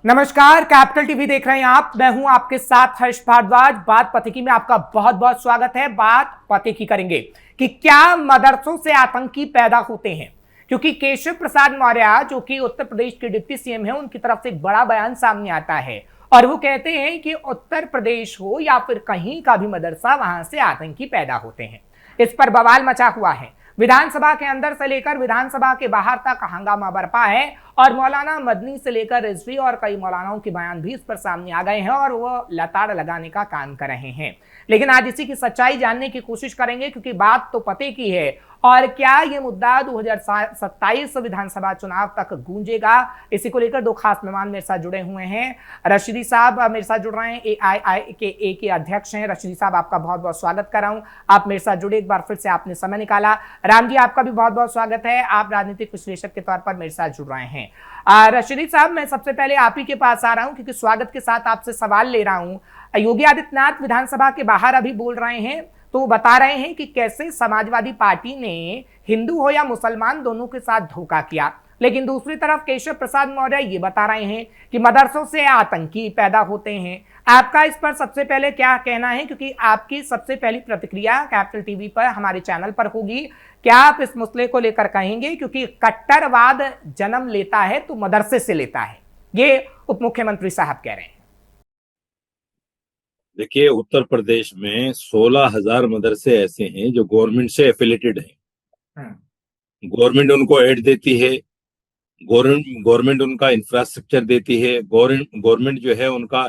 नमस्कार, capital TV देख रहे हैं आप। मैं हूं आपके साथ हर्ष भारद्वाज। बात पथिकी में आपका बहुत बहुत स्वागत है। बात पथिकी करेंगे कि क्या मदरसों से आतंकी पैदा होते हैं, क्योंकि केशव प्रसाद मौर्य जो कि उत्तर प्रदेश के डिप्टी सीएम है, उनकी तरफ से एक बड़ा बयान सामने आता है और वो कहते हैं कि उत्तर प्रदेश हो या फिर कहीं का भी मदरसा, वहां से आतंकी पैदा होते हैं। इस पर बवाल मचा हुआ है। विधानसभा के अंदर से लेकर विधानसभा के बाहर तक हंगामा बरपा है और मौलाना मदनी से लेकर रिजवी और कई मौलानाओं के बयान भी इस पर सामने आ गए हैं और वो लताड़ लगाने का काम कर रहे हैं। लेकिन आज इसी की सच्चाई जानने की कोशिश करेंगे, क्योंकि बात तो पते की है। और क्या ये मुद्दा 2027 विधानसभा चुनाव तक गूंजेगा, इसी को लेकर दो खास मेहमान मेरे साथ जुड़े हुए हैं। रशीदी साहब मेरे साथ जुड़ रहे हैं, AIIKA के अध्यक्ष हैं। रशीदी साहब, आपका बहुत बहुत स्वागत कर रहा हूं। आप मेरे साथ जुड़े, एक बार फिर से आपने समय निकाला। राम जी, आपका भी बहुत बहुत स्वागत है। आप राजनीतिक विश्लेषक के तौर पर मेरे साथ जुड़ रहे हैं। रशीदी साहब, मैं सबसे पहले आप ही के पास आ रहा हूं, क्योंकि स्वागत के साथ आपसे सवाल ले रहा हूं। योगी आदित्यनाथ विधानसभा के बाहर अभी बोल रहे हैं, तो बता रहे हैं कि कैसे समाजवादी पार्टी ने हिंदू हो या मुसलमान दोनों के साथ धोखा किया। लेकिन दूसरी तरफ केशव प्रसाद मौर्य ये बता रहे हैं कि मदरसों से आतंकी पैदा होते हैं। आपका इस पर सबसे पहले क्या कहना है, क्योंकि आपकी सबसे पहली प्रतिक्रिया कैपिटल टीवी पर, हमारे चैनल पर होगी। क्या आप इस मसले को लेकर कहेंगे, क्योंकि कट्टरवाद जन्म लेता है तो मदरसे से लेता है, ये उप मुख्यमंत्री साहब कह रहे हैं। देखिए, उत्तर प्रदेश में 16,000 मदरसे ऐसे हैं जो गवर्नमेंट से एफिलेटेड हैं। गवर्नमेंट उनको एड देती है, गवर्नमेंट उनका इंफ्रास्ट्रक्चर देती है, गवर्नमेंट जो है उनका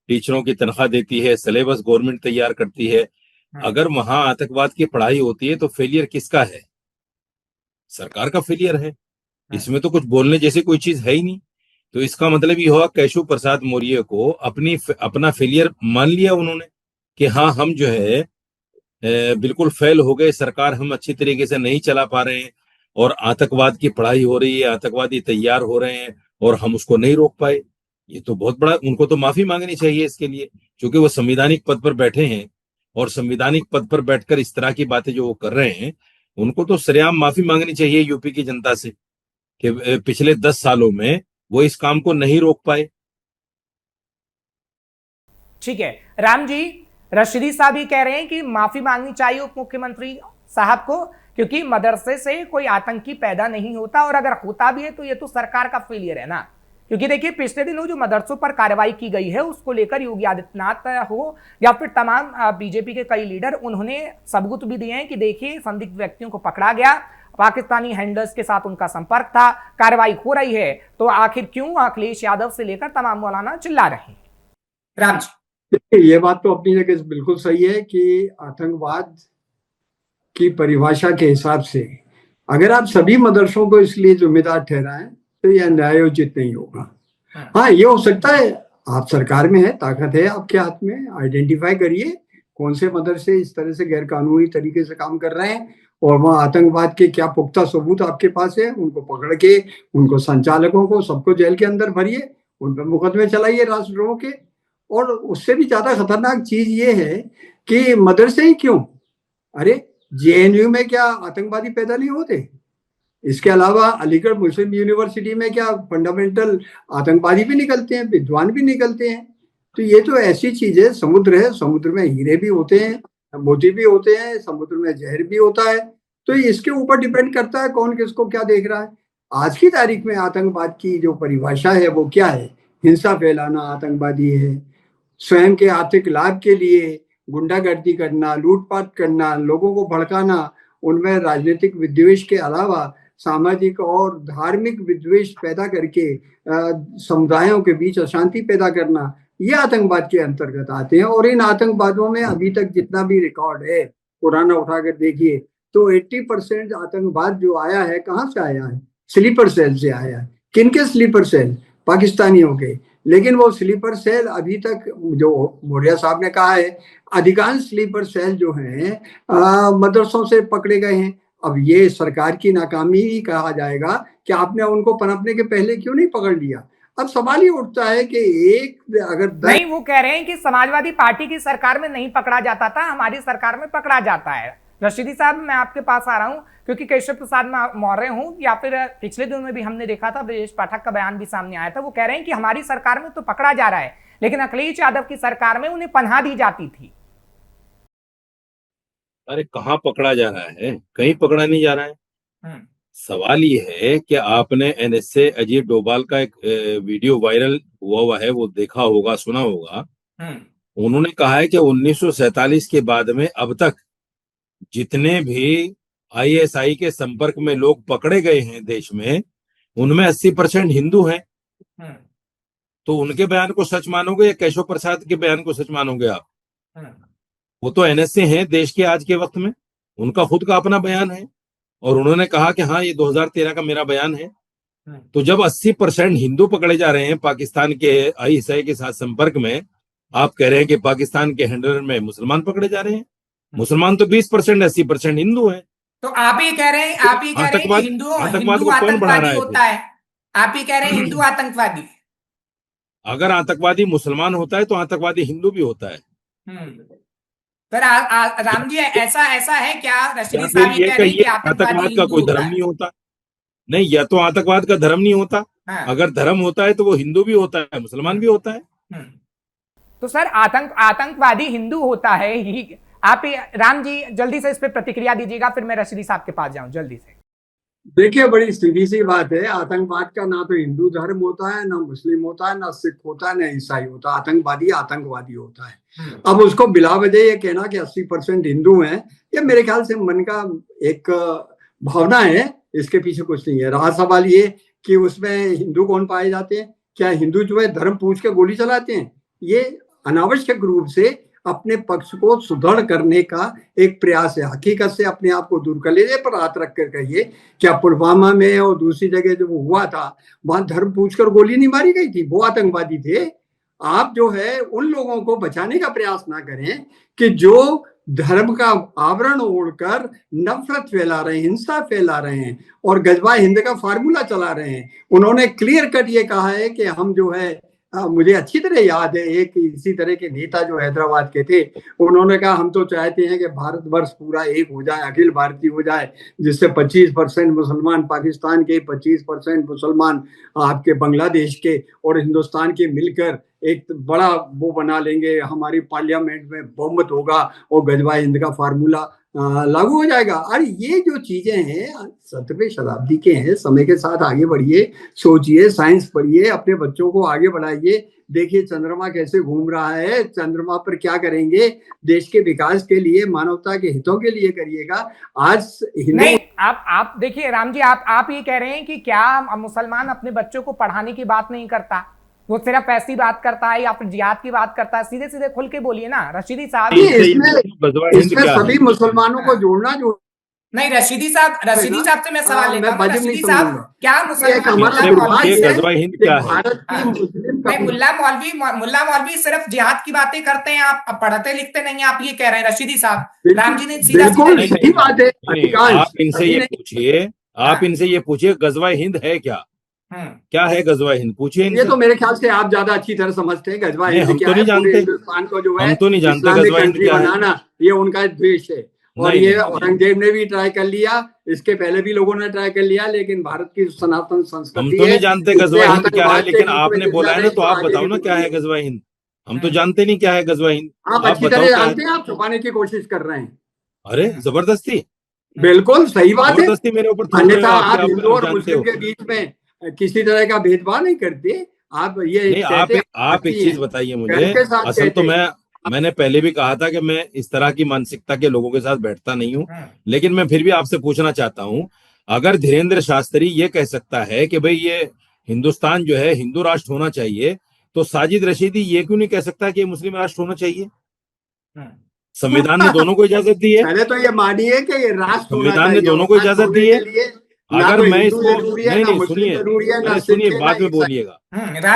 टीचरों की तनख्वाह देती है, सिलेबस गवर्नमेंट तैयार करती है। अगर वहां आतंकवाद की पढ़ाई होती है तो फेलियर किसका है? सरकार का फेलियर है। इसमें तो कुछ बोलने जैसी कोई चीज है ही नहीं। तो इसका मतलब ये हुआ केशव प्रसाद मौर्य को अपना फेलियर मान लिया उन्होंने कि हाँ, हम जो है बिल्कुल फेल हो गए, सरकार हम अच्छी तरीके से नहीं चला पा रहे हैं और आतंकवाद की पढ़ाई हो रही है, आतंकवादी तैयार हो रहे हैं और हम उसको नहीं रोक पाए। ये तो बहुत बड़ा, उनको तो माफी मांगनी चाहिए इसके लिए, क्योंकि वो संवैधानिक पद पर बैठे हैं और संवैधानिक पद पर बैठकर इस तरह की बातें जो वो कर रहे हैं, उनको तो सरेआम माफी मांगनी चाहिए यूपी की जनता से कि पिछले 10 सालों में वो इस काम को नहीं रोक पाए। ठीक है राम जी, रशीदी साहब ही कह रहे हैं कि माफी मांगनी चाहिए उप मुख्यमंत्री साहब को, क्योंकि मदरसे से कोई आतंकी पैदा नहीं होता और अगर होता भी है तो ये तो सरकार का फेलियर है ना। क्योंकि देखिए, पिछले दिनों जो मदरसों पर कार्रवाई की गई है उसको लेकर योगी आदित्यनाथ हो या फिर तमाम बीजेपी के कई लीडर, उन्होंने सबूत भी दिए हैं कि देखिए, संदिग्ध व्यक्तियों को पकड़ा गया, पाकिस्तानी हैंडलर्स के साथ उनका संपर्क था, कार्रवाई हो रही है। तो आखिर क्यों अखिलेश यादव से लेकर तमाम मौलाना चिल्ला रहे हैं? राम जी, ये बात तो अपनी जगह बिल्कुल सही है कि आतंकवाद की परिभाषा के हिसाब से अगर आप सभी मदरसों को इसलिए जिम्मेदार ठहराएं तो यह न्यायोचित नहीं होगा। हाँ, ये हो सकता है, आप सरकार में है, ताकत है आपके हाथ में, आइडेंटिफाई करिए कौन से मदरसे इस तरह से गैर कानूनी तरीके से काम कर रहे हैं और वहाँ आतंकवाद के क्या पुख्ता सबूत आपके पास है, उनको पकड़ के उनको संचालकों को सबको जेल के अंदर भरिए, उन पर मुकदमे चलाइए राष्ट्रद्रोह के। और उससे भी ज्यादा खतरनाक चीज ये है कि मदरसे ही क्यों, अरे JNU में क्या आतंकवादी पैदा नहीं होते? इसके अलावा अलीगढ़ मुस्लिम यूनिवर्सिटी में क्या फंडामेंटल आतंकवादी भी निकलते हैं, विद्वान भी निकलते हैं? तो ये तो ऐसी चीज है, समुद्र है, समुद्र में हीरे भी होते हैं, मोती भी होते हैं, समुद्र में जहर भी होता है। तो इसके ऊपर डिपेंड करता है कौन किसको क्या देख रहा है। आज की तारीख में आतंकवाद की जो परिभाषा है वो क्या है? हिंसा फैलाना आतंकवादी है, स्वयं के आर्थिक लाभ के लिए गुंडागर्दी करना, लूटपाट करना, लोगों को भड़काना, उनमें राजनीतिक विद्वेष के अलावा सामाजिक और धार्मिक विद्वेष पैदा करके समुदायों के बीच अशांति पैदा करना, ये आतंकवाद के अंतर्गत आते हैं। और इन आतंकवादों में अभी तक जितना भी रिकॉर्ड है पुराना उठाकर देखिए तो 80% आतंकवाद जो आया है कहाँ से आया है? स्लीपर सेल से आया है। किनके स्लीपर सेल? पाकिस्तानियों के। लेकिन वो स्लीपर सेल अभी तक, जो मौर्य साहब ने कहा है, अधिकांश स्लीपर सेल जो हैं मदरसों से पकड़े गए हैं। अब ये सरकार की नाकामी ही कहा जाएगा कि आपने उनको पनपने के पहले क्यों नहीं पकड़ लिया। अब सवाल ये उठता है कि एक अगर नहीं, वो कह रहे हैं कि समाजवादी पार्टी की सरकार में नहीं पकड़ा जाता था, हमारी सरकार में पकड़ा जाता है। रशीदी साहब, मैं आपके पास आ रहा हूं क्योंकि केशव प्रसाद मौर्य हूं, या फिर पिछले दिनों में भी हमने देखा था, ब्रजेश पाठक का बयान भी सामने आया था। वो कह रहे हैं कि हमारी सरकार में तो पकड़ा जा रहा है, लेकिन अखिलेश यादव की सरकार में उन्हें पनाह दी जाती थी। अरे कहाँ पकड़ा जा रहा है, कहीं पकड़ा नहीं जा रहा है। सवाल ये है कि आपने एनएसए अजीत डोभाल का एक वीडियो वायरल हुआ है, वो देखा होगा, सुना होगा। उन्होंने कहा है कि 1947 के बाद में अब तक जितने भी आईएसआई के संपर्क में लोग पकड़े गए हैं देश में, उनमें 80% हिंदू हैं। तो उनके बयान को सच मानोगे या केशव प्रसाद के बयान को सच मानोगे आप? वो तो एनएसए हैं देश के आज के वक्त में, उनका खुद का अपना बयान है और उन्होंने कहा कि हाँ ये 2013 का मेरा बयान है। तो जब 80% हिंदू पकड़े जा रहे हैं पाकिस्तान के आईएसआई के साथ संपर्क में, आप कह रहे हैं कि पाकिस्तान के हैंडलर में मुसलमान पकड़े जा रहे हैं। मुसलमान तो 20%, 80% हिंदू हैं। तो आप ही कह रहे हैं कि हिंदू आतंकवादी होता है। आप ही कह रहे हैं हिंदू आतंकवादी। अगर आतंकवादी मुसलमान होता है तो आतंकवादी हिंदू भी होता है। पर राम जी, ऐसा है क्या? रशीदी साहब ये कह रहे हैं कि आतंकवाद का कोई धर्म नहीं होता। नहीं, या तो आतंकवाद का धर्म नहीं होता। अगर धर्म होता है तो वो हिंदू भी होता है, मुसलमान भी होता है। तो सर आतंकवादी हिंदू होता है ही। आप राम जी जल्दी से इस पे प्रतिक्रिया दीजिएगा, फिर मैं रशीदी साहब के पास जाऊं जल्दी से। देखिए, बड़ी सीधी सी बात है, आतंकवाद का ना तो हिंदू धर्म होता है, ना मुस्लिम होता है, ना सिख होता है, ना ईसाई होता है। आतंकवादी होता है। अब उसको बिला वजह ये कहना कि 80% हिंदू हैं, ये मेरे ख्याल से मन का एक भावना है, इसके पीछे कुछ नहीं है। रहा सवाल ये कि उसमें हिंदू कौन पाए जाते हैं, क्या हिंदू जो है धर्म पूछ के गोली चलाते हैं? ये अनावश्यक रूप से अपने पक्ष को सुदृढ़ करने का एक प्रयास है। हकीकत से अपने आप को दूर कर लीजिए, पर हाथ रख कर कहिए, क्या पुलवामा में और दूसरी जगह जो हुआ था वहां धर्म पूछकर गोली नहीं मारी गई थी? वो आतंकवादी थे। आप जो है उन लोगों को बचाने का प्रयास ना करें कि जो धर्म का आवरण ओढ़कर नफरत फैला रहे हैं, हिंसा फैला रहे हैं और गजवा हिंद का फार्मूला चला रहे हैं। उन्होंने क्लियर कट ये कहा है कि हम जो है, मुझे अच्छी तरह याद है, एक इसी तरह के नेता जो हैदराबाद के थे, उन्होंने कहा हम तो चाहते हैं कि भारतवर्ष पूरा एक हो जाए, अखिल भारतीय हो जाए, जिससे 25% मुसलमान पाकिस्तान के, 25% मुसलमान आपके बांग्लादेश के और हिंदुस्तान के मिलकर एक बड़ा वो बना लेंगे, हमारी पार्लियामेंट में बहुमत होगा और गजवा हिंद का फार्मूला लागू हो जाएगा। और ये जो चीजें हैं 17वीं शताब्दी के हैं। समय के साथ आगे बढ़िए, सोचिए, साइंस पढ़िए, अपने बच्चों को आगे बढ़ाइए। देखिए चंद्रमा कैसे घूम रहा है, चंद्रमा पर क्या करेंगे, देश के विकास के लिए, मानवता के हितों के लिए करिएगा। आज नहीं, आप देखिए राम जी, आप ये कह रहे हैं कि क्या मुसलमान अपने बच्चों को पढ़ाने की बात नहीं करता, वो सिर्फ ऐसी बात करता है या फिर जिहाद की बात करता है? सीधे सीधे खुल के बोलिए ना रशीदी साहब। इसमें सभी मुसलमानों को जोड़ना जो नहीं, रशीदी साहब से मैं सवाल लेता हूं। रशीदी साहब, क्या मुल्ला मौलवी सिर्फ जिहाद की बातें करते हैं, आप पढ़ते लिखते नहीं, आप ये कह रहे हैं रशीदी साहब? राम जी ने सीधा सही बात है। आप इनसे ये पूछिए गजवा हिंद है क्या है गजवा हिंद? पूछिए। ये तो मेरे ख्याल से आप ज्यादा अच्छी तरह समझते हैं गजवा हिंद क्या है। पूरे हिंदुस्तान को जो है हम तो नहीं जानते गजवा हिंद क्या है। बनाना ये उनका द्वेष है। और ये औरंगजेब ने भी ट्राई कर लिया, इसके पहले भी लोगों ने ट्राई कर लिया, लेकिन भारत की सनातन संस्कृति, हम तो नहीं जानते गजवा हिंद क्या है, लेकिन आपने बोला है ना, तो आप बताओ ना क्या है गजवा हिंद। हम तो जानते नहीं क्या है गजवा हिंद। आप अच्छी तरह जानते हैं, आप छुपाने की कोशिश कर रहे हैं। अरे जबरदस्ती, बिल्कुल सही बात है, जबरदस्ती मेरे ऊपर। अन्यथा आप हिंदू और मुस्लिम के बीच में किसी तरह का भेदभाव नहीं करते। आप ये आप एक चीज बताइए मुझे। असल तो मैंने पहले भी कहा था कि मैं इस तरह की मानसिकता के लोगों के साथ बैठता नहीं हूं, लेकिन मैं फिर भी आपसे पूछना चाहता हूं, अगर धीरेन्द्र शास्त्री ये कह सकता है कि भाई ये हिंदुस्तान जो है हिंदू राष्ट्र होना चाहिए, तो साजिद रशीदी ये क्यों नहीं कह सकता कि मुस्लिम राष्ट्र होना चाहिए? संविधान ने दोनों को इजाजत दी है। पहले तो ये मानिए कि ये राष्ट्र, संविधान ने दोनों को इजाजत दी है। अगर मैं इसको नहीं सुनिए बाद में बोलिएगा।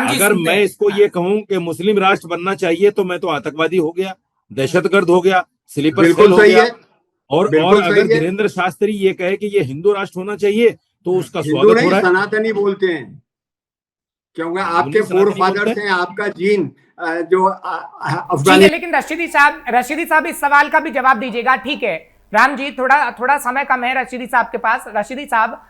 अगर मैं इसको ये कहूं कि मुस्लिम राष्ट्र बनना चाहिए, तो मैं तो आतंकवादी हो गया, दहशतगर्द हो गया, स्लीपर सेल हो गया। और अगर धीरेन्द्र शास्त्री ये कहे कि ये हिंदू राष्ट्र होना चाहिए, तो उसका स्वागत हो रहा है। सनातनी बोलते हैं क्योंकि आपके फोर फादर्स हैं, आपका जीन जो अफगानिस्तान। लेकिन रशीदी साहब इस सवाल का भी जवाब दीजिएगा। ठीक है, राम जी, थोड़ा समय कम है रशीदी साहब के पास। रशीदी साहब,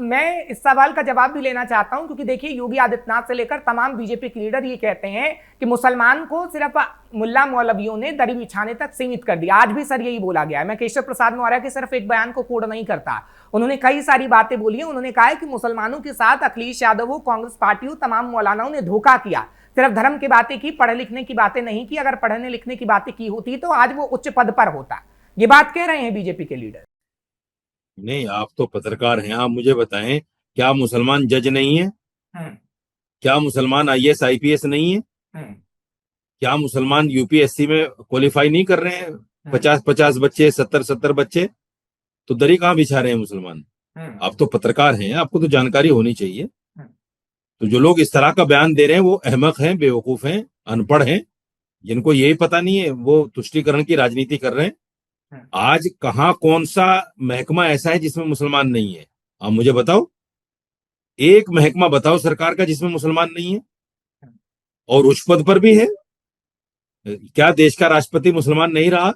मैं इस सवाल का जवाब भी लेना चाहता हूं, क्योंकि देखिए योगी आदित्यनाथ से लेकर तमाम बीजेपी के लीडर ये कहते हैं कि मुसलमान को सिर्फ मुल्ला मौलवियों ने दरी बिछाने तक सीमित कर दिया। आज भी सर यही बोला गया है। मैं केशव प्रसाद मौर्य के सिर्फ एक बयान को कोड नहीं करता, उन्होंने कई सारी बातें बोली हैं। उन्होंने कहा है कि मुसलमानों के साथ अखिलेश यादव हो, कांग्रेस पार्टी हो, तमाम मौलानाओं ने धोखा किया, सिर्फ धर्म की बातें की, पढ़े लिखने की बातें नहीं की। अगर पढ़ने लिखने की बातें की होती तो आज वो उच्च पद पर होता। ये बात कह रहे हैं बीजेपी के लीडर। नहीं, आप तो पत्रकार हैं, आप मुझे बताएं, क्या मुसलमान जज नहीं है? क्या मुसलमान आईएएस आईपीएस नहीं है? क्या मुसलमान यूपीएससी में क्वालिफाई नहीं कर रहे हैं? 50-50 बच्चे, 70-70 बच्चे, तो दरी कहाँ बिछा रहे हैं मुसलमान? आप तो पत्रकार हैं, आपको तो जानकारी होनी चाहिए। तो जो लोग इस तरह का बयान दे रहे हैं वो अहमक हैं, बेवकूफ हैं, अनपढ़ हैं, जिनको यही पता नहीं है, वो तुष्टीकरण की राजनीति कर रहे हैं। आज कहां कौन सा महकमा ऐसा है जिसमें मुसलमान नहीं है? आप मुझे बताओ, एक महकमा बताओ सरकार का जिसमें मुसलमान नहीं है और उच्च पद पर भी है। क्या देश का राष्ट्रपति मुसलमान नहीं रहा?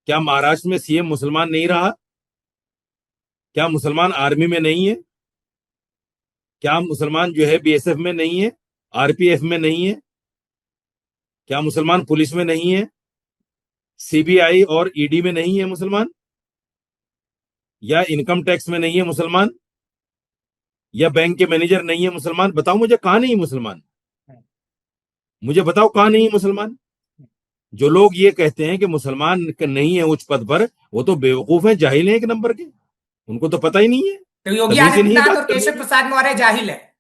क्या महाराष्ट्र में सीएम मुसलमान नहीं रहा? क्या मुसलमान आर्मी में नहीं है? क्या मुसलमान जो है बीएसएफ में नहीं है, आरपीएफ में नहीं है? क्या मुसलमान पुलिस में नहीं है, सीबीआई और ईडी में नहीं है मुसलमान? या इनकम टैक्स में नहीं है मुसलमान? या बैंक के मैनेजर नहीं है मुसलमान? बताओ मुझे, कहां नहीं मुसलमान? मुझे बताओ कहां नहीं मुसलमान? जो लोग ये कहते हैं कि मुसलमान नहीं है उच्च पद पर, वो तो बेवकूफ हैं, जाहिल हैं एक नंबर के, उनको तो पता ही नहीं है। तो योगी आदित्यनाथ और केशव प्रसाद मौर्य जाहिल है?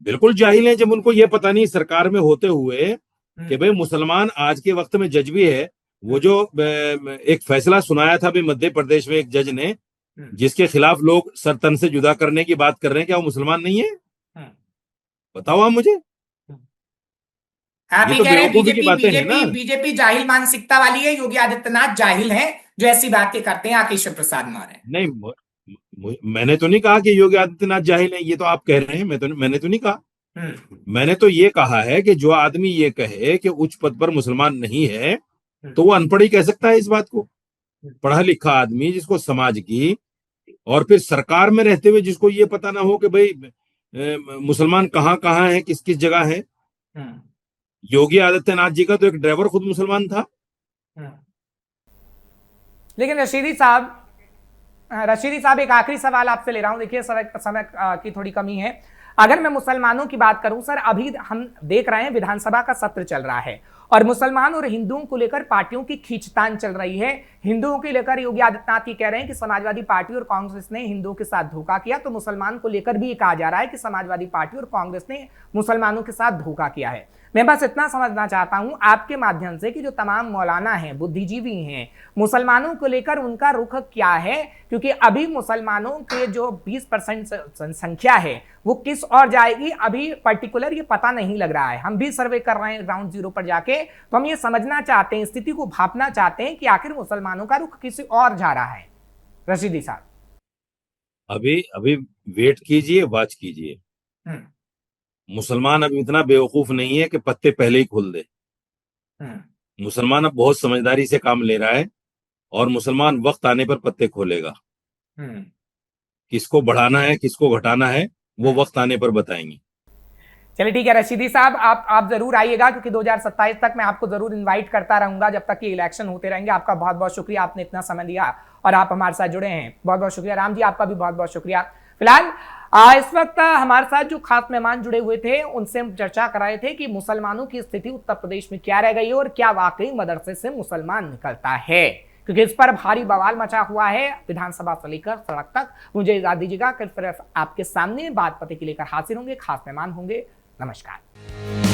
बिल्कुल जाहिल है, जब उनको ये पता नहीं सरकार में होते हुए कि भाई मुसलमान आज के वक्त में जज भी है। वो जो एक फैसला सुनाया था अभी मध्य प्रदेश में एक जज ने, जिसके खिलाफ लोग सर तन से जुदा करने की बात कर रहे हैं, क्या वो मुसलमान नहीं है? बताओ आप मुझे। आप ये ही तो कह रहे हैं बेवकूफी की बातें हैं ना। बीजेपी जाहिल मानसिकता वाली है, योगी आदित्यनाथ जाहिल हैं जो ऐसी बातें करते हैं केशव प्रसाद मौर्य। नहीं, मैंने तो नहीं कहा कि योगी आदित्यनाथ जाहिल है, ये तो आप कह रहे हैं, मैंने तो नहीं कहा। मैंने तो ये कहा है कि जो आदमी ये कहे कि उच्च पद पर मुसलमान नहीं है, तो वो अनपढ़ ही कह सकता है इस बात को। पढ़ा लिखा आदमी जिसको समाज की और फिर सरकार में रहते हुए जिसको ये पता ना हो कि भाई मुसलमान कहाँ कहाँ है, किस किस जगह है। योगी आदित्यनाथ जी का तो एक ड्राइवर खुद मुसलमान था। लेकिन रशीदी साहब एक आखिरी सवाल आपसे ले रहा हूं। देखिए समय की थोड़ी कमी है। अगर मैं मुसलमानों की बात करूं सर, अभी हम देख रहे हैं विधानसभा का सत्र चल रहा है और मुसलमान और हिंदुओं को लेकर पार्टियों की खींचतान चल रही है। हिंदुओं को लेकर योगी आदित्यनाथ ये कह रहे हैं कि समाजवादी पार्टी और कांग्रेस ने हिंदुओं के साथ धोखा किया, तो मुसलमान को लेकर भी ये कहा जा रहा है कि समाजवादी पार्टी और कांग्रेस ने मुसलमानों के साथ धोखा किया है। मैं बस इतना समझना चाहता हूं आपके माध्यम से कि जो तमाम मौलाना हैं, बुद्धिजीवी हैं, मुसलमानों को लेकर उनका रुख क्या है, क्योंकि अभी मुसलमानों के जो 20% संख्या है वो किस और जाएगी अभी पर्टिकुलर ये पता नहीं लग रहा है। हम भी सर्वे कर रहे हैं ग्राउंड जीरो पर जाके, तो हम ये समझना चाहते हैं, स्थिति को भापना चाहते हैं कि आखिर मुसलमानों का रुख किसी और जा रहा है। रशीदी साहब, अभी वेट कीजिए, वॉच कीजिए। मुसलमान अब इतना बेवकूफ नहीं है कि पत्ते पहले ही खोल दे। मुसलमान अब बहुत समझदारी से काम ले रहा है और मुसलमान वक्त आने पर पत्ते खोलेगा। किसको बढ़ाना है, किसको घटाना है, वो वक्त आने पर बताएंगे। चलिए ठीक है रशीदी साहब, आप जरूर आइएगा, क्योंकि 2027 तक मैं आपको जरूर इनवाइट करता रहूंगा जब तक कि इलेक्शन होते रहेंगे। आपका बहुत बहुत शुक्रिया, आपने इतना समय दिया और आप हमारे साथ जुड़े हैं, बहुत बहुत शुक्रिया। राम जी, आपका भी बहुत बहुत शुक्रिया। फिलहाल इस वक्त हमारे साथ जो खास मेहमान जुड़े हुए थे उनसे हम चर्चा कर रहे थे कि मुसलमानों की स्थिति उत्तर प्रदेश में क्या रह गई है और क्या वाकई मदरसे से मुसलमान निकलता है, क्योंकि इस पर भारी बवाल मचा हुआ है विधानसभा से लेकर सड़क तक। मुझे इजाजत दीजिएगा, कल फिर आपके सामने बात पते के लेकर हाजिर होंगे, खास मेहमान होंगे। नमस्कार।